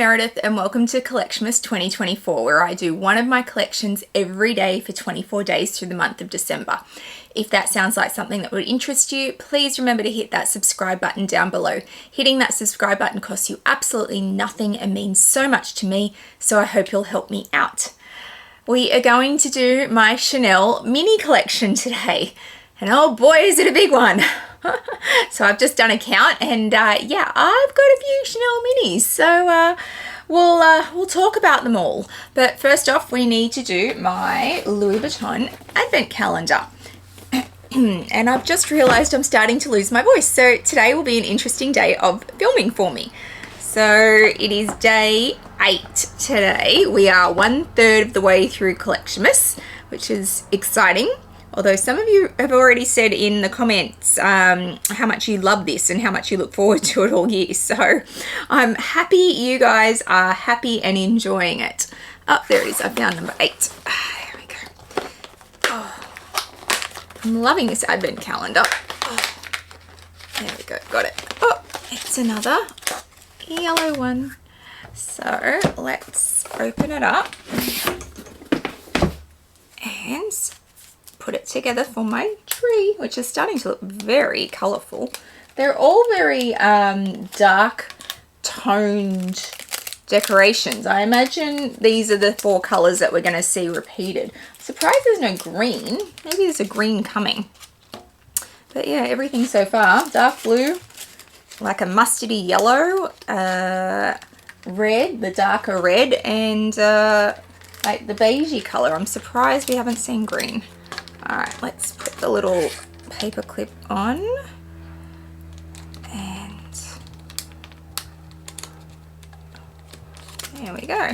Meredith and welcome to Collectionmas 2024, where I do one of my collections every day for 24 days through the month of December. If that sounds like something that would interest you, please remember to hit that subscribe button down below. Hitting that subscribe button costs you absolutely nothing and means so much to me, so I hope you'll help me out. We are going to do my Chanel mini collection today, and oh boy is it a big one. So I've just done a count and yeah, I've got a few Chanel minis, so we'll talk about them all. But first off, we need to do my Louis Vuitton advent calendar. And I've just realized I'm starting to lose my voice, so today will be an interesting day of filming for me. So it is day 8 today. We are 1/3 of the way through Collectionmas, which is exciting. Although some of you have already said in the comments how much you love this and how much you look forward to it all year. So I'm happy you guys are happy and enjoying it. Oh, there it is. I found number 8. There we go. Oh, I'm loving this advent calendar. Oh, there we go. Got it. Oh, it's another yellow one. So let's open it up and put it together for my tree, which is starting to look very colourful. They're all very dark toned decorations. I imagine these are the 4 colours that we're going to see repeated. I'm surprised there's no green. Maybe there's a green coming. But yeah, everything so far. Dark blue, like a mustardy yellow, red, the darker red, and like the beigey colour. I'm surprised we haven't seen green. Alright, let's put the little paper clip on, and there we go.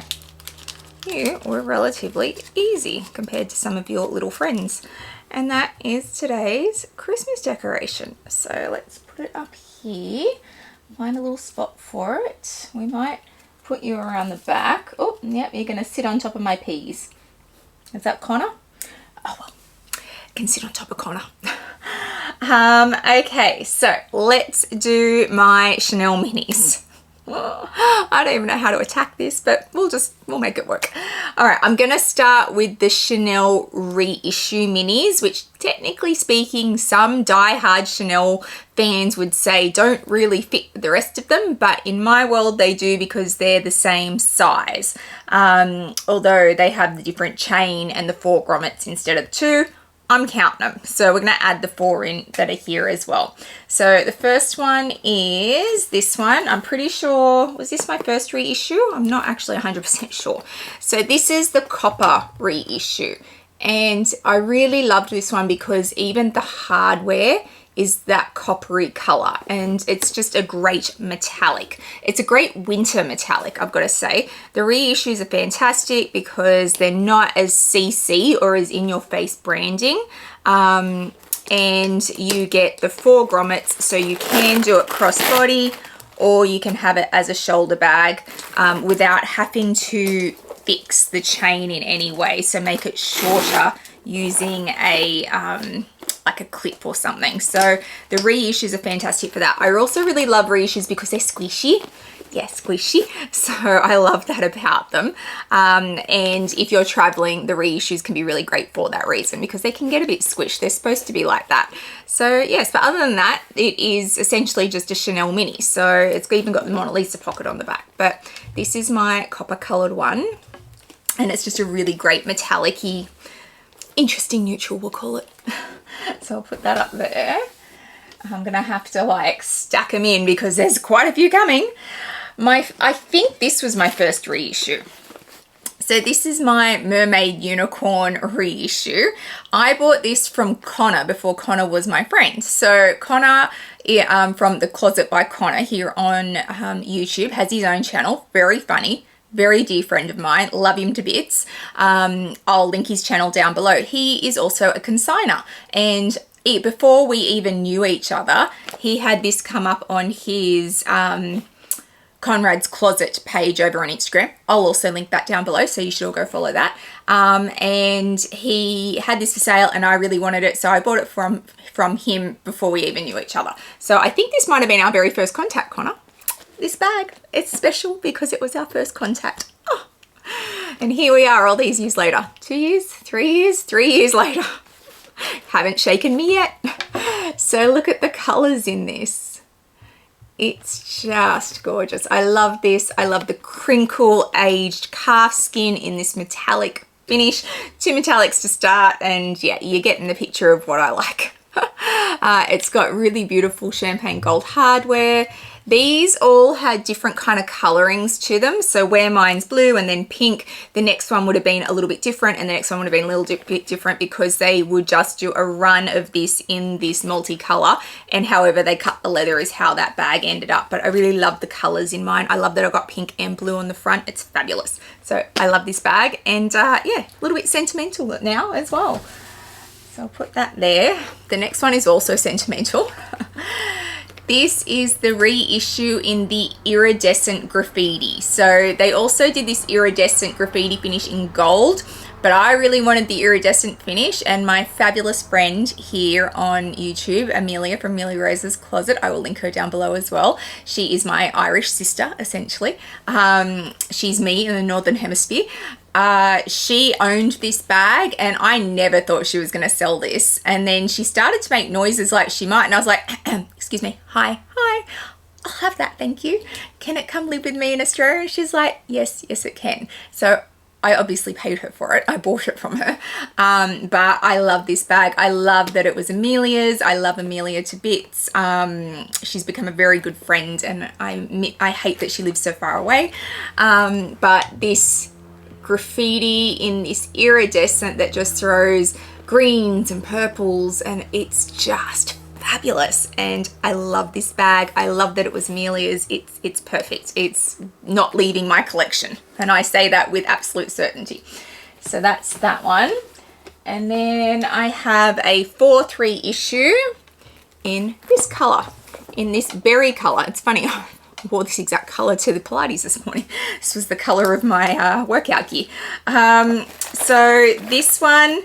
You were relatively easy compared to some of your little friends. And that is today's Christmas decoration. So let's put it up here, find a little spot for it. We might put you around the back. Oh, yep, you're going to sit on top of my peas. Is that Connor? Oh, well. Can sit on top of Connor. Okay, so let's do my Chanel minis. I don't even know how to attack this, but we'll make it work. All right, I'm gonna start with the Chanel reissue minis, which technically speaking, some die-hard Chanel fans would say don't really fit the rest of them, but in my world they do because they're the same size. Although they have the different chain and the 4 grommets instead of 2. I'm counting them, so we're going to add the 4 in that are here as well. So the first one is this one. I'm pretty sure, was this my first reissue? I'm not actually 100% sure. So this is the copper reissue, and I really loved this one because even the hardware is that coppery color, and it's just a great metallic. It's a great winter metallic, I've got to say. The reissues are fantastic because they're not as CC or as in-your-face branding, and you get the 4 grommets, so you can do it crossbody or you can have it as a shoulder bag without having to fix the chain in any way, so make it shorter using a like a clip or something. So the reissues are fantastic for that. I also really love reissues because they're squishy. Yeah, squishy. So I love that about them. And if you're traveling, the reissues can be really great for that reason because they can get a bit squished. They're supposed to be like that. So yes, but other than that, it is essentially just a Chanel mini. So it's even got the Mona Lisa pocket on the back. But this is my copper colored one. And it's just a really great metallic-y, interesting neutral, we'll call it. So I'll put that up there. I'm gonna have to like stack them in because there's quite a few coming. I think this was my first reissue. So this is my Mermaid Unicorn reissue. I bought this from Connor before Connor was my friend. So Connor from The Closet by Connor here on YouTube has his own channel, very funny. Very dear friend of mine, love him to bits. I'll link his channel down below. He is also a consigner, and before we even knew each other, he had this come up on his Conrad's Closet page over on Instagram. I'll also link that down below, so you should all go follow that. And he had this for sale and I really wanted it, so I bought it from him before we even knew each other. So I think this might have been our very first contact, Connor. this bag. It's special because it was our first contact. Oh. And here we are all these years later. 2 years, 3 years, 3 years later. Haven't shaken me yet. So look at the colors in this. It's just gorgeous. I love this. I love the crinkle aged calf skin in this metallic finish. 2 metallics to start, and yeah, you're getting the picture of what I like. It's got really beautiful champagne gold hardware. These all had different kind of colorings to them. So where mine's blue and then pink, the next one would have been a little bit different, and the next one would have been a little bit different because they would just do a run of this in this multicolor, and however they cut the leather is how that bag ended up. But I really love the colors in mine. I love that I got pink and blue on the front. It's fabulous. So I love this bag, and yeah, a little bit sentimental now as well. So I'll put that there. The next one is also sentimental. This is the reissue in the iridescent graffiti. So they also did this iridescent graffiti finish in gold, but I really wanted the iridescent finish, and my fabulous friend here on YouTube, Amelia from Amelia Rose's Closet, I will link her down below as well. She is my Irish sister, essentially. She's me in the Northern Hemisphere. She owned this bag, and I never thought she was going to sell this. And then she started to make noises like she might, and I was like, excuse me, hi, I'll have that, thank you. Can it come live with me in Australia? And she's like, yes, it can. So I obviously paid her for it. I bought it from her. But I love this bag. I love that it was Amelia's. I love Amelia to bits. She's become a very good friend, and I hate that she lives so far away. But this graffiti in this iridescent that just throws greens and purples, and it's just fabulous. And I love this bag. I love that it was Amelia's. It's perfect. It's not leaving my collection, and I say that with absolute certainty. So that's that one. And then I have a 4-3 issue in this color, in this berry color. It's funny, I wore this exact color to the Pilates this morning. This was the color of my workout gear. So this one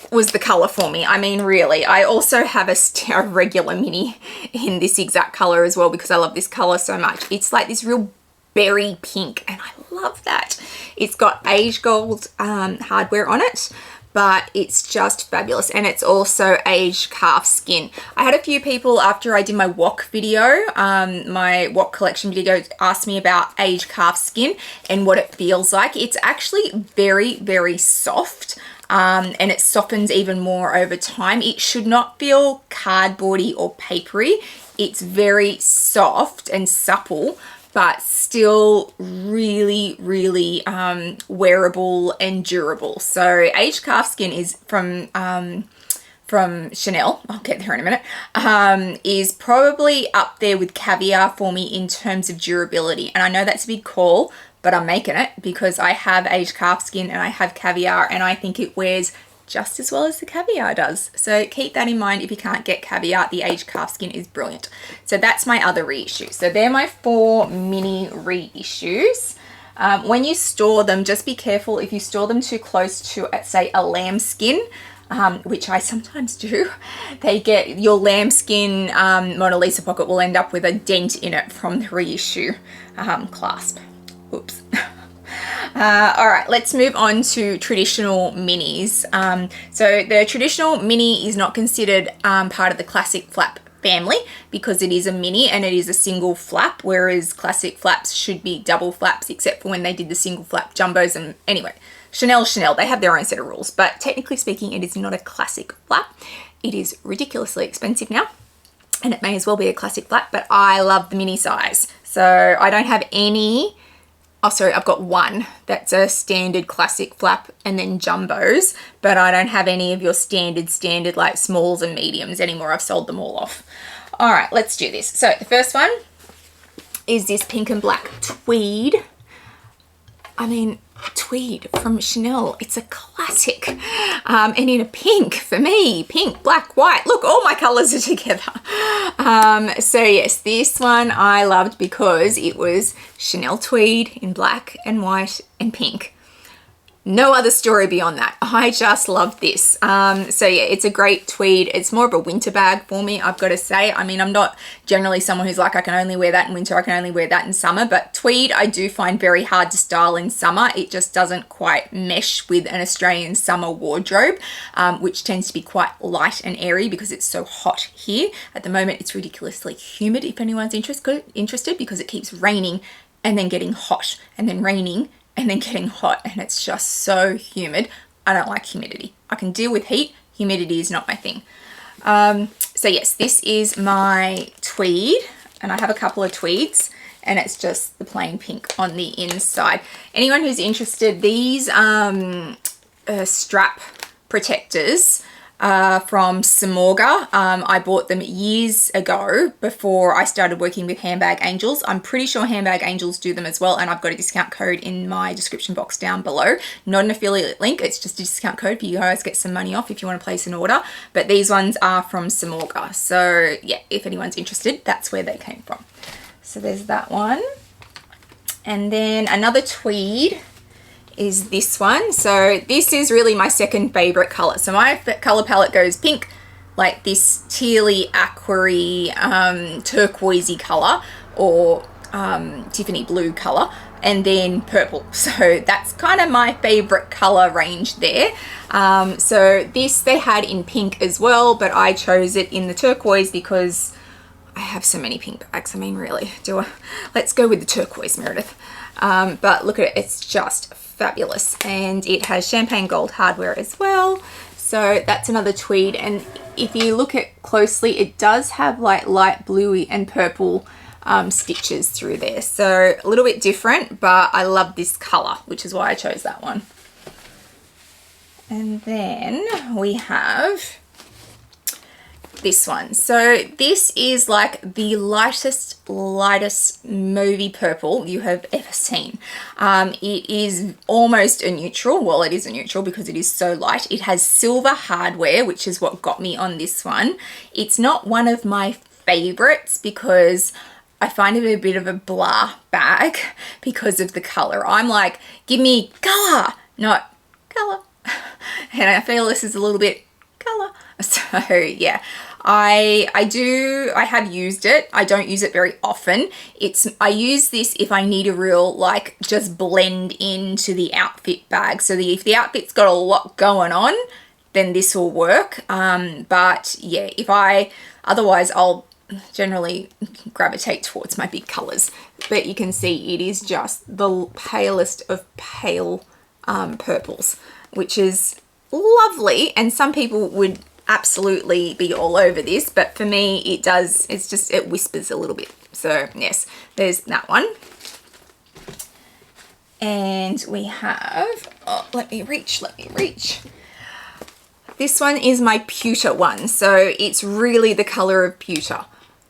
was the color for me. I mean, really. I also have a regular mini in this exact color as well because I love this color so much. It's like this real berry pink, and I love that. It's got aged gold hardware on it, but it's just fabulous. And it's also aged calf skin. I had a few people after I did my wok video, my wok collection video, asked me about aged calf skin and what it feels like. It's actually very, very soft. And it softens even more over time. It should not feel cardboardy or papery. It's very soft and supple, but still really, really wearable and durable. So aged calf skin is from Chanel, I'll get there in a minute, is probably up there with caviar for me in terms of durability. And I know that's a big call, but I'm making it because I have aged calf skin and I have caviar, and I think it wears just as well as the caviar does. So keep that in mind if you can't get caviar. The aged calf skin is brilliant. So that's my other reissue. So they're my 4 mini reissues. When you store them, just be careful if you store them too close to, say, a lamb skin, which I sometimes do. They get your lambskin Mona Lisa pocket will end up with a dent in it from the reissue clasp. Oops. All right, let's move on to traditional minis. So the traditional mini is not considered part of the classic flap family because it is a mini and it is a single flap, whereas classic flaps should be double flaps, except for when they did the single flap jumbos. And anyway, Chanel, they have their own set of rules, but technically speaking, it is not a classic flap. It is ridiculously expensive now, and it may as well be a classic flap, but I love the mini size. So I don't have any. Oh, sorry, I've got one that's a standard classic flap and then jumbos, but I don't have any of your standard like smalls and mediums anymore. I've sold them all off. All right, let's do this. So the first one is this pink and black tweed. I mean, tweed from Chanel. It's a classic. And in a pink for me, pink, black, white. Look, all my colors are together. So yes, this one I loved because it was Chanel tweed in black and white and pink. no other story beyond that. I just love this. So yeah, it's a great tweed. It's more of a winter bag for me, I've got to say. I mean, I'm not generally someone who's like, I can only wear that in winter, I can only wear that in summer, but tweed I do find very hard to style in summer. It just doesn't quite mesh with an Australian summer wardrobe, which tends to be quite light and airy because it's so hot here. At the moment, it's ridiculously humid if anyone's interested because it keeps raining and then getting hot and then raining and then getting hot, and it's just so humid. I don't like humidity. I can deal with heat. Humidity is not my thing. So yes, this is my tweed, and I have a couple of tweeds, and it's just the plain pink on the inside. Anyone who's interested, these strap protectors from Samorga. I bought them years ago before I started working with Handbag Angels. I'm pretty sure Handbag Angels do them as well, and I've got a discount code in my description box down below. Not an affiliate link, it's just a discount code for you guys, get some money off if you want to place an order. But these ones are from Samorga. So yeah, if anyone's interested, that's where they came from. So there's that one. And then another tweed is this one. So this is really my second favorite color. So my color palette goes pink, like this tealy, aquary, turquoisey color, or Tiffany blue color, and then purple. So that's kind of my favorite color range there. So this they had in pink as well, but I chose it in the turquoise because I have so many pink bags. I mean, really, let's go with the turquoise, Meredith. But look at it, it's just fabulous, and it has champagne gold hardware as well. So that's another tweed, and if you look at closely, it does have like light bluey and purple stitches through there. So a little bit different, but I love this color, which is why I chose that one. And then we have this one. So this is like the lightest movie purple you have ever seen. It is almost a neutral. Well, it is a neutral because it is so light. It has silver hardware, which is what got me on this one. It's not one of my favorites because I find it a bit of a blah bag because of the color. I'm like, give me color, not color. And I feel this is a little bit color. So yeah, I have used it. I don't use it very often. I use this if I need a real, like, just blend into the outfit bag. So if the outfit's got a lot going on, then this will work. But yeah, otherwise I'll generally gravitate towards my big colors. But you can see it is just the palest of pale purples, which is lovely. And some people would absolutely be all over this, but for me it whispers a little bit. So yes, there's that one. And we have, let me reach. This one is my pewter one. So it's really the color of pewter.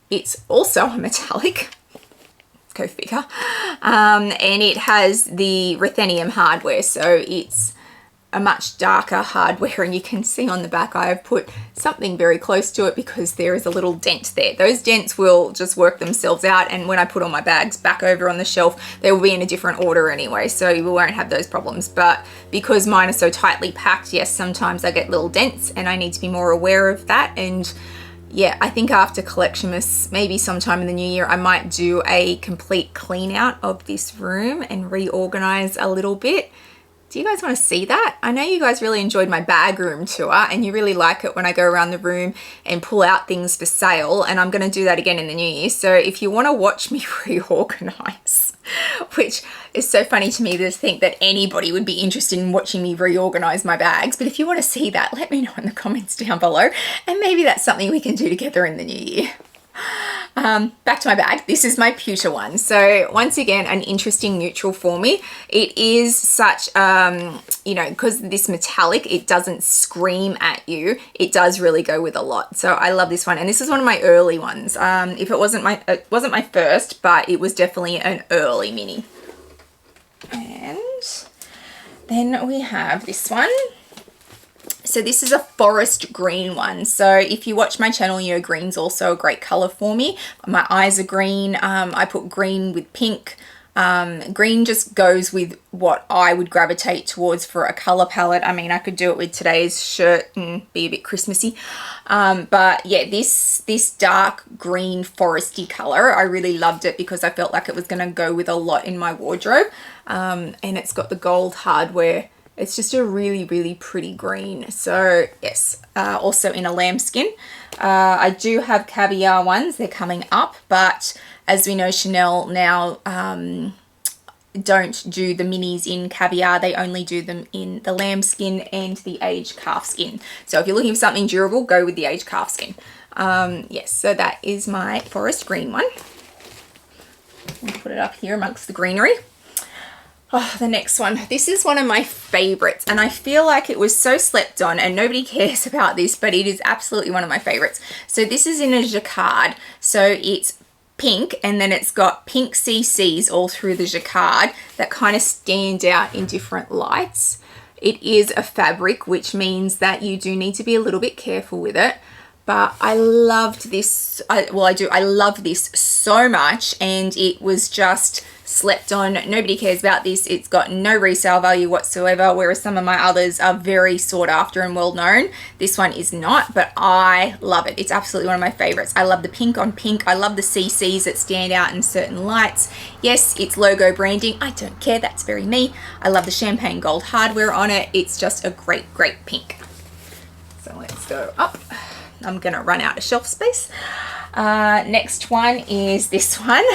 It's also a metallic, go figure. And it has the ruthenium hardware, so it's a much darker hardware, and you can see on the back I have put something very close to it because there is a little dent there. Those dents will just work themselves out, and when I put all my bags back over on the shelf, they will be in a different order anyway, so you won't have those problems. But because mine are so tightly packed, yes, sometimes I get little dents and I need to be more aware of that. And yeah, I think after Collectionmas, maybe sometime in the new year, I might do a complete clean out of this room and reorganize a little bit. Do you guys want to see that? I know you guys really enjoyed my bag room tour, and you really like it when I go around the room and pull out things for sale, and I'm going to do that again in the new year. So if you want to watch me reorganize, which is so funny to me to think that anybody would be interested in watching me reorganize my bags, but if you want to see that, let me know in the comments down below, and maybe that's something we can do together in the new year. Back to my bag. This is my pewter one. So once again, an interesting neutral for me. It is such, you know, because this metallic, it doesn't scream at you. It does really go with a lot. So I love this one. And this is one of my early ones. It wasn't my first, but it was definitely an early mini. And then we have this one. So this is a forest green one. So if you watch my channel, you know green's also a great color for me. My eyes are green. I put green with pink. Green just goes with what I would gravitate towards for a color palette. I mean, I could do it with today's shirt and be a bit Christmassy. But yeah, this dark green foresty color, I really loved it because I felt like it was going to go with a lot in my wardrobe. And it's got the gold hardware. It's just a really, really pretty green. So yes, also in a lambskin. I do have caviar ones. They're coming up, but as we know, Chanel now don't do the minis in caviar. They only do them in the lambskin and the aged calf skin. So if you're looking for something durable, go with the aged calf skin. Yes, so that is my forest green one. I'll put it up here amongst the greenery. Oh, the next one. This is one of my favorites, and I feel like it was so slept on and nobody cares about this, but it is absolutely one of my favorites. So this is in a jacquard. So it's pink, and then it's got pink CCs all through the jacquard that kind of stand out in different lights. It is a fabric, which means that you do need to be a little bit careful with it. But I loved this. I love this so much, and it was just slept on. Nobody cares about this. It's got no resale value whatsoever, whereas some of my others are very sought after and well known. This one is not, but I love it. It's absolutely one of my favorites. I love the pink on pink. I love the CCs that stand out in certain lights. Yes, it's logo branding. I don't care. That's very me. I love the champagne gold hardware on it. It's just a great, great pink. So let's go up. I'm going to run out of shelf space. Next one is this one.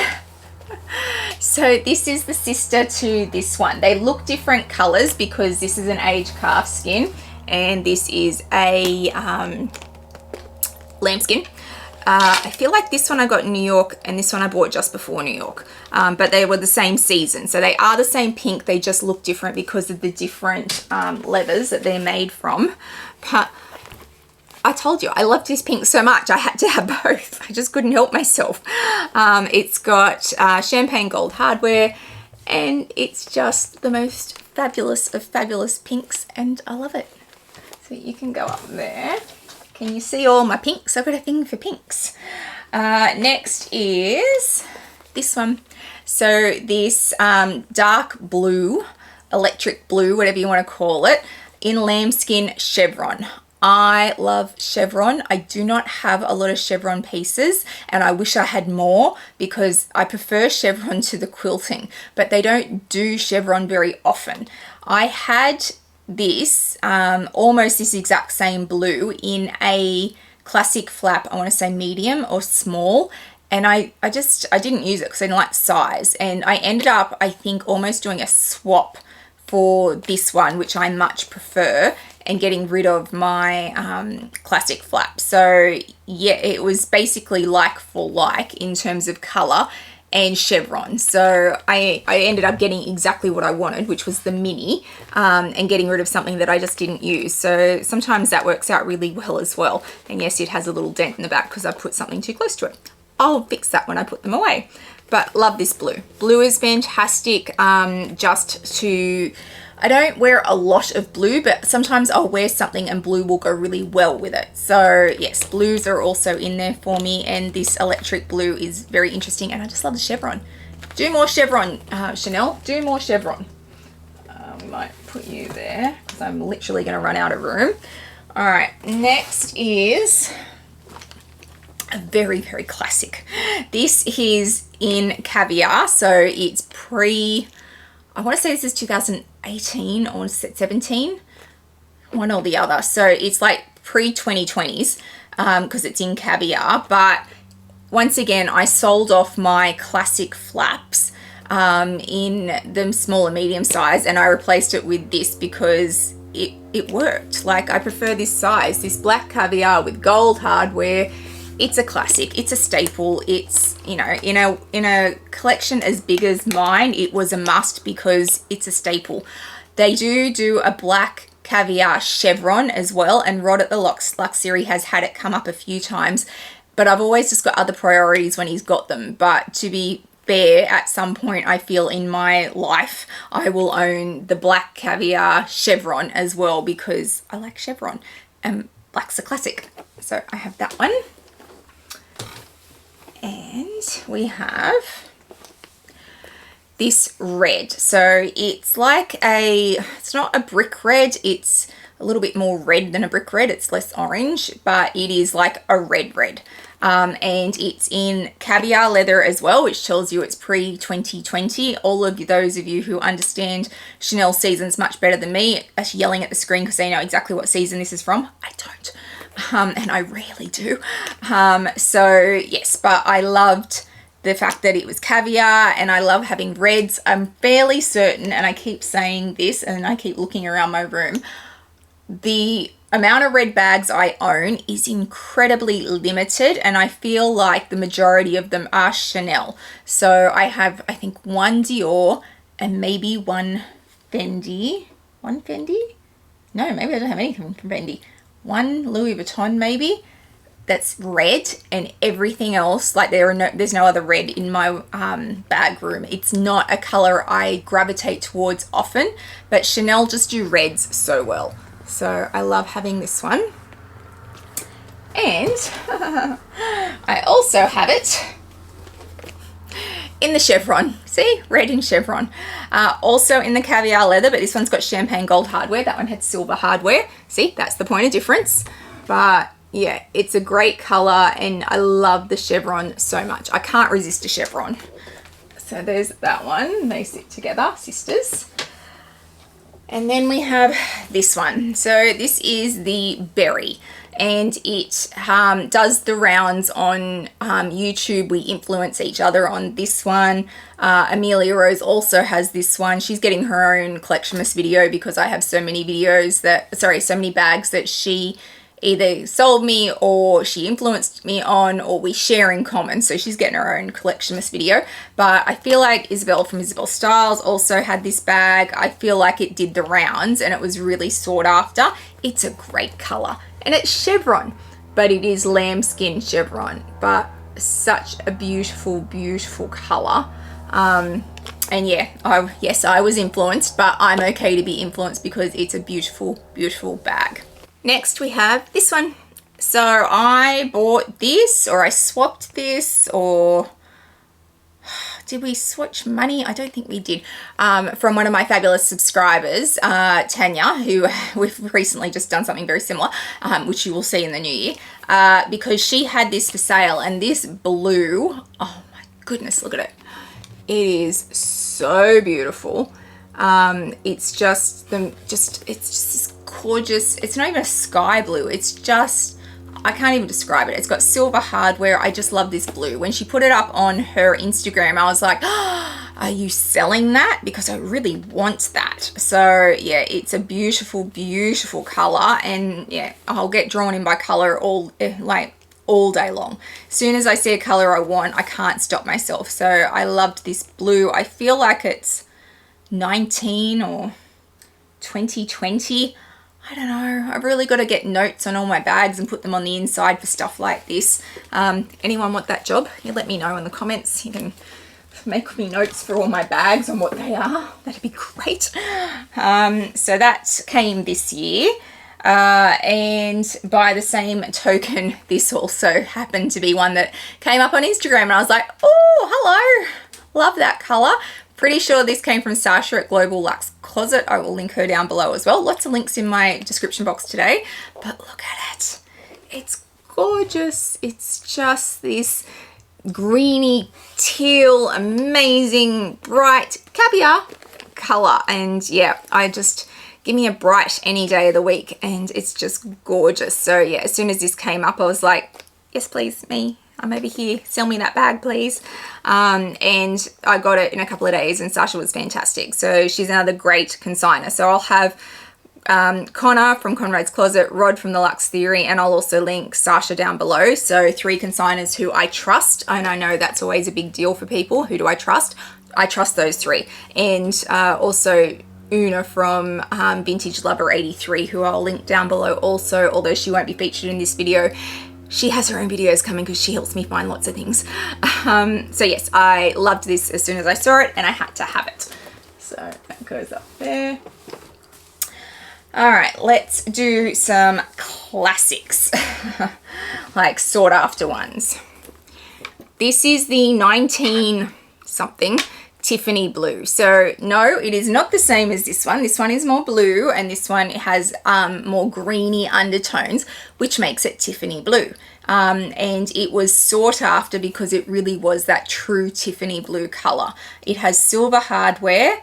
So this is the sister to this one. They look different colors because this is an aged calf skin and this is a lambskin. I feel like this one I got in New York and this one I bought just before New York, but they were the same season. So they are the same pink, they just look different because of the different leathers that they're made from. But I told you, I loved this pink so much, I had to have both. I just couldn't help myself. It's got champagne gold hardware, and it's just the most fabulous of fabulous pinks, and I love it. So you can go up there. Can you see all my pinks? I've got a thing for pinks. Next is this one. So this dark blue, electric blue, whatever you want to call it, in lambskin chevron. I love chevron. I do not have a lot of chevron pieces, and I wish I had more because I prefer chevron to the quilting, but they don't do chevron very often. I had this, almost this exact same blue in a classic flap, I want to say medium or small, and I didn't use it because I didn't like size, and I ended up, I think, almost doing a swap for this one, which I much prefer, and getting rid of my classic flap. So yeah, it was basically like for like in terms of color and chevron. So I ended up getting exactly what I wanted, which was the mini, and getting rid of something that I just didn't use. So sometimes that works out really well as well. And yes, it has a little dent in the back because I put something too close to it. I'll fix that when I put them away. But love this blue. Blue is fantastic. I don't wear a lot of blue, but sometimes I'll wear something and blue will go really well with it. So yes, blues are also in there for me, and this electric blue is very interesting, and I just love the chevron. Do more chevron, Chanel. Do more chevron. We might put you there because I'm literally going to run out of room. All right, next is a very, very classic. This is in caviar, so it's I want to say this is 2018 or 17, one or the other. So it's like pre-2020s because it's in caviar. But once again, I sold off my classic flaps in the small and medium size, and I replaced it with this because it worked. Like, I prefer this size, this black caviar with gold hardware. It's a classic, it's a staple. It's, you know, in a collection as big as mine, it was a must because it's a staple. They do a black caviar chevron as well, and Rod at the Lux Theory has had it come up a few times, but I've always just got other priorities when he's got them. But to be fair, at some point I feel in my life I will own the black caviar chevron as well because I like chevron, and black's a classic. So I have that one. And we have this red. So it's like it's not a brick red, it's a little bit more red than a brick red. It's less orange, but it is like a red. And it's in caviar leather as well, which tells you it's pre-2020. All of those of you who understand Chanel seasons much better than me are yelling at the screen because they know exactly what season this is from. I don't. And I really do. So yes, but I loved the fact that it was caviar, and I love having reds. I'm fairly certain, and I keep saying this and I keep looking around my room, the amount of red bags I own is incredibly limited, and I feel like the majority of them are Chanel. So I have, I think, one Dior and maybe one Fendi. One Fendi? No, maybe I don't have anything from Fendi. One Louis Vuitton maybe that's red, and everything else, like there's no other red in my bag room. It's not a color I gravitate towards often, but Chanel just do reds so well. So I love having this one. And I also have it in the chevron. See, red in chevron. Also in the caviar leather, but this one's got champagne gold hardware. That one had silver hardware. See, that's the point of difference. But yeah, it's a great color, and I love the chevron so much. I can't resist a chevron. So there's that one. They sit together, sisters. And then we have this one. So this is the berry, and it does the rounds on YouTube. We influence each other on this one. Amelia Rose also has this one. She's getting her own Collectionmas video because I have so many so many bags that she either sold me or she influenced me on, or we share in common. So she's getting her own Collectionmas video. But I feel like Isabel from Isabel Styles also had this bag. I feel like it did the rounds and it was really sought after. It's a great color, and it's chevron, but it is lambskin chevron, but such a beautiful, beautiful color. And yeah, yes, I was influenced, but I'm okay to be influenced because it's a beautiful, beautiful bag. Next we have this one. So I bought this, or I swapped this, or did we switch money? I don't think we did. From one of my fabulous subscribers, Tanya, who we've recently just done something very similar, which you will see in the new year, because she had this for sale, and this blue, oh my goodness, look at it. It is so beautiful. It's just this gorgeous, it's not even a sky blue, it's just, I can't even describe it. It's got silver hardware. I just love this blue. When she put it up on her Instagram, I was like, oh, are you selling that? Because I really want that. So yeah, it's a beautiful, beautiful color, and yeah, I'll get drawn in by color all day long. As soon as I see a color I want, I can't stop myself. So I loved this blue. I feel like it's 19 or 2020. I don't know. I've really got to get notes on all my bags and put them on the inside for stuff like this. Anyone want that job? You let me know in the comments. You can make me notes for all my bags on what they are. That'd be great. So that came this year. And by the same token, this also happened to be one that came up on Instagram, and I was like, oh, hello. Love that color. Pretty sure this came from Sasha at Global Lux Closet. I will link her down below as well. Lots of links in my description box today. But look at it. It's gorgeous. It's just this greeny, teal, amazing, bright caviar color. And yeah, give me a bright any day of the week, and it's just gorgeous. So yeah, as soon as this came up, I was like, yes, please, me. I'm over here. Sell me that bag, please. And I got it in a couple of days, and Sasha was fantastic. So she's another great consigner. So I'll have Connor from Conrad's Closet, Rod from the Lux Theory, and I'll also link Sasha down below. So 3 consigners who I trust, and I know that's always a big deal for people. Who do I trust? I trust those 3. And also Una from Vintage Lover 83, who I'll link down below also, although she won't be featured in this video. She has her own videos coming because she helps me find lots of things. So yes, I loved this as soon as I saw it, and I had to have it. So that goes up there. All right, let's do some classics, like sought after ones. This is the 19 something Tiffany blue. So no, it is not the same as this one. This one is more blue, and this one has more greeny undertones, which makes it Tiffany blue. And it was sought after because it really was that true Tiffany blue color. It has silver hardware,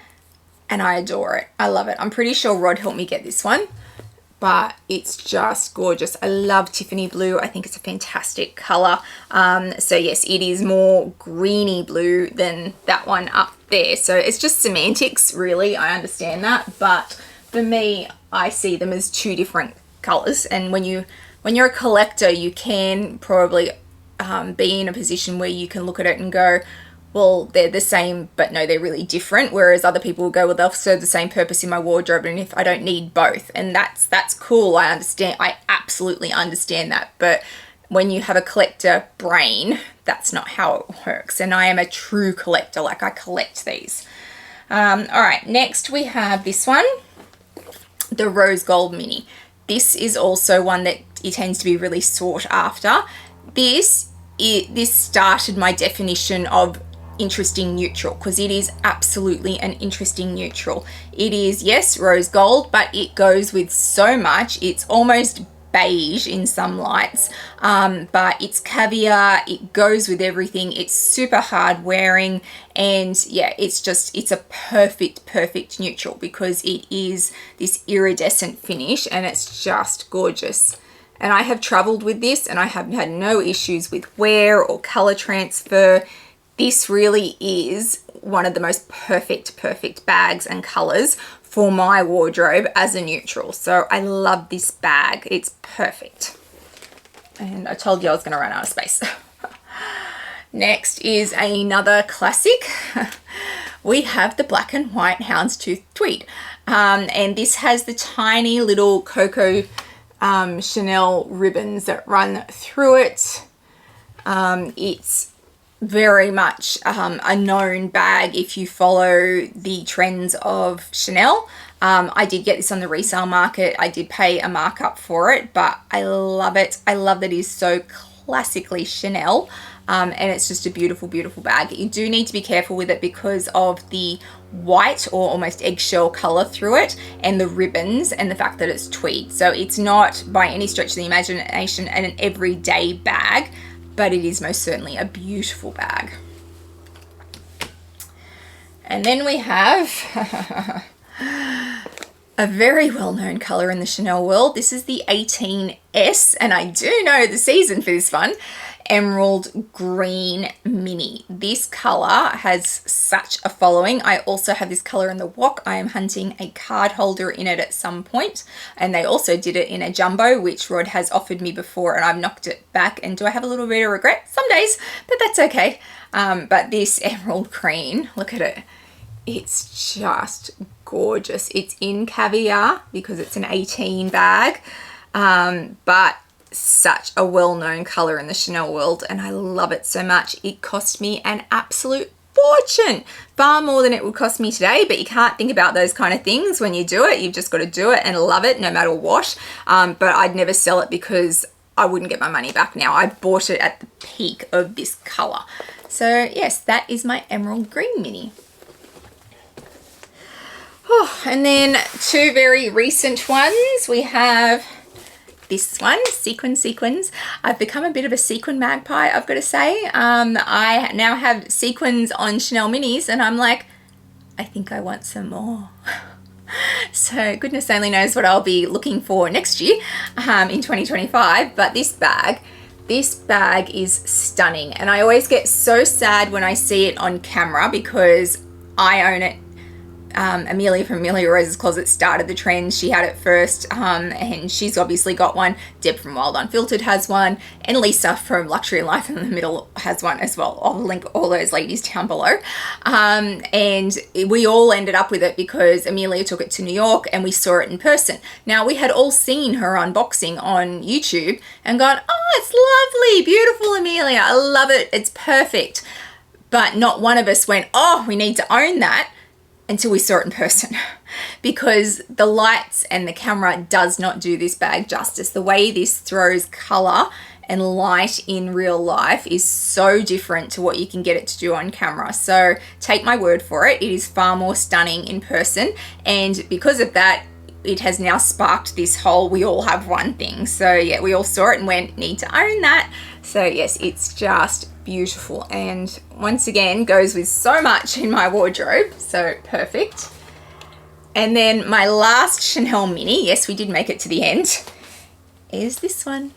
and I adore it. I love it. I'm pretty sure Rod helped me get this one, but it's just gorgeous. I love Tiffany blue. I think it's a fantastic color. So yes, it is more greeny blue than that one up there. So it's just semantics, really. I understand that, but for me, I see them as two different colors. And when you're a collector, you can probably be in a position where you can look at it and go, well, they're the same, but no, they're really different. Whereas other people will go, well, they'll serve the same purpose in my wardrobe, and if I don't need both, and that's cool. I understand. I absolutely understand that. But when you have a collector brain, that's not how it works. And I am a true collector. Like, I collect these. All right, next we have this one, the Rose Gold Mini. This is also one that it tends to be really sought after. This started my definition of interesting neutral, because it is absolutely an interesting neutral. It is, yes, rose gold, but it goes with so much. It's almost beige in some lights, but it's caviar. It goes with everything. It's super hard wearing, and yeah, it's a perfect neutral, because it is this iridescent finish, and it's just gorgeous. And I have traveled with this, and I have had no issues with wear or color transfer. This really is one of the most perfect bags and colors for my wardrobe as a neutral. So I love this bag. It's perfect. And I told you I was going to run out of space. Next is another classic. We have the black and white houndstooth tweed. And this has the tiny little Coco Chanel ribbons that run through it. It's very much a known bag if you follow the trends of Chanel. I did get this on the resale market. I did pay a markup for it, but I love it. I love that it is so classically Chanel, and it's just a beautiful bag. You do need to be careful with it because of the white or almost eggshell color through it, and the ribbons, and the fact that it's tweed. So it's not by any stretch of the imagination an everyday bag, but it is most certainly a beautiful bag. And then we have a very well-known color in the Chanel world. This is the 18S, and I do know the season for this one, Emerald Green Mini. This color has such a following. I also have this color in the wok. I am hunting a card holder in it at some point, and they also did it in a jumbo, which Rod has offered me before, and I've knocked it back. And do I have a little bit of regret? Some days, but that's okay. But this emerald green, look at it. It's just gorgeous. It's in caviar because it's an 18 bag, but such a well-known color in the Chanel world, and I love it so much. It cost me an absolute fortune, far more than it would cost me today, but you can't think about those kind of things when you do it. You've just got to do it and love it no matter what. But I'd never sell it because I wouldn't get my money back now. I bought it at the peak of this color. So yes, that is my emerald green mini. Oh, and then two very recent ones. We have this one, sequins. I've become a bit of a sequin magpie, I've got to say. I now have sequins on Chanel minis, and I'm like, I think I want some more. So goodness only knows what I'll be looking for next year in 2025. But this bag is stunning, and I always get so sad when I see it on camera because I own it. Amelia from Amelia Rose's Closet started the trend. She had it first, and she's obviously got one. Deb from Wild Unfiltered has one, and Lisa from Luxury and Life in the Middle has one as well. I'll link all those ladies down below. And we all ended up with it because Amelia took it to New York and we saw it in person. Now, we had all seen her unboxing on YouTube and gone, oh, it's lovely, beautiful, Amelia. I love it. It's perfect. But not one of us went, oh, we need to own that, until we saw it in person, because the lights and the camera does not do this bag justice. The way this throws color and light in real life is so different to what you can get it to do on camera. So take my word for it, it is far more stunning in person, and because of that, it has now sparked this whole we all have one thing. So yeah, we all saw it and went, need to own that. So yes, it's just beautiful, and once again goes with so much in my wardrobe, so perfect. And then my last Chanel mini, yes, we did make it to the end, is this one.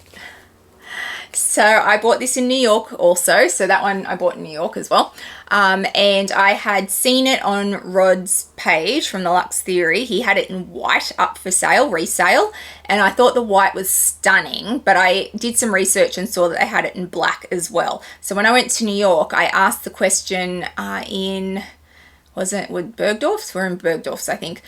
So I bought this in New York also, so that one I bought in New York as well. And I had seen it on Rod's page from the Lux Theory. He had it in white up for sale, resale, and I thought the white was stunning, but I did some research and saw that they had it in black as well. So when I went to New York, I asked the question with Bergdorf's? We're in Bergdorf's, I think,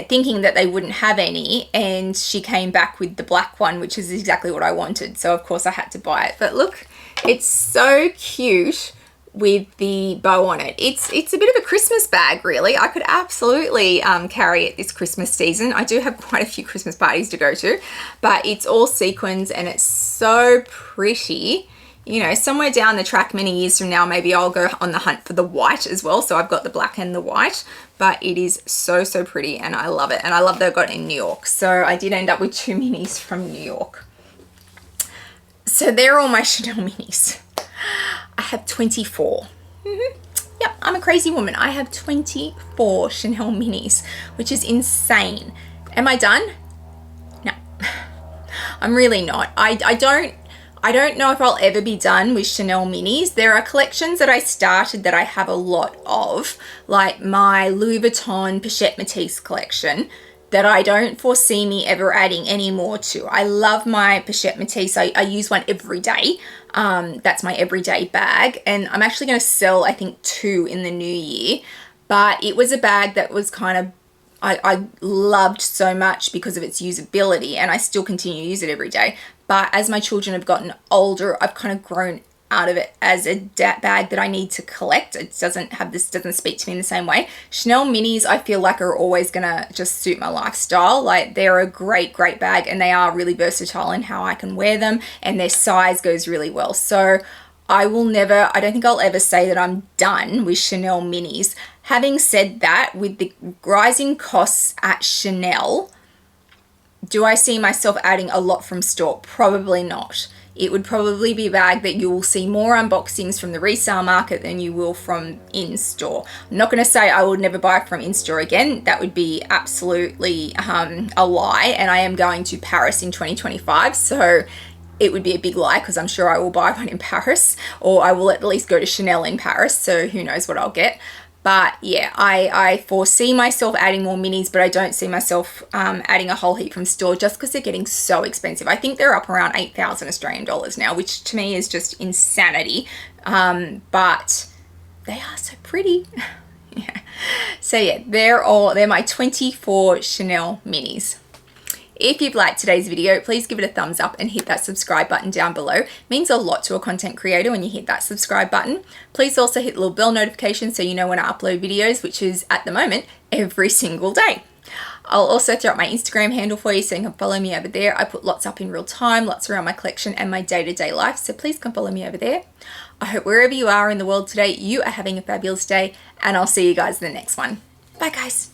thinking that they wouldn't have any, and she came back with the black one, which is exactly what I wanted. So of course I had to buy it. But look, it's so cute with the bow on it. It's a bit of a Christmas bag, really. I could absolutely carry it this Christmas season. I do have quite a few Christmas parties to go to, but it's all sequins and it's so pretty. You know, somewhere down the track many years from now, maybe I'll go on the hunt for the white as well. So I've got the black and the white, but it is so, so pretty and I love it. And I love that I got it in New York. So I did end up with 2 minis from New York. So they're all my Chanel minis. I have 24. Yep, I'm a crazy woman. I have 24 Chanel minis, which is insane. Am I done? No, I'm really not. I don't know if I'll ever be done with Chanel minis. There are collections that I started that I have a lot of, like my Louis Vuitton Pochette Métis collection, that I don't foresee me ever adding any more to. I love my Pochette Métis. I use one every day. That's my everyday bag, and I'm actually going to sell, I think, 2 in the new year. But it was a bag that was kind of I loved so much because of its usability, and I still continue to use it every day. But as my children have gotten older, I've kind of grown out of it as a bag that I need to collect. It doesn't speak to me in the same way. Chanel minis, I feel like, are always gonna just suit my lifestyle. Like, they're a great bag, and they are really versatile in how I can wear them, and their size goes really well. So I don't think I'll ever say that I'm done with Chanel minis. Having said that, with the rising costs at Chanel, do I see myself adding a lot from store? Probably not. It would probably be a bag that you will see more unboxings from the resale market than you will from in-store. I'm not going to say I will never buy from in-store again. That would be absolutely a lie, and I am going to Paris in 2025, so it would be a big lie because I'm sure I will buy one in Paris, or I will at least go to Chanel in Paris, so who knows what I'll get. But yeah, I foresee myself adding more minis, but I don't see myself adding a whole heap from store just because they're getting so expensive. I think they're up around 8,000 Australian dollars now, which to me is just insanity. But they are so pretty. Yeah. So yeah, they're my 24 Chanel minis. If you've liked today's video, please give it a thumbs up and hit that subscribe button down below. It means a lot to a content creator when you hit that subscribe button. Please also hit the little bell notification so you know when I upload videos, which is at the moment every single day. I'll also throw up my Instagram handle for you so you can follow me over there. I put lots up in real time, lots around my collection and my day-to-day life, so please come follow me over there. I hope wherever you are in the world today, you are having a fabulous day, and I'll see you guys in the next one. Bye guys.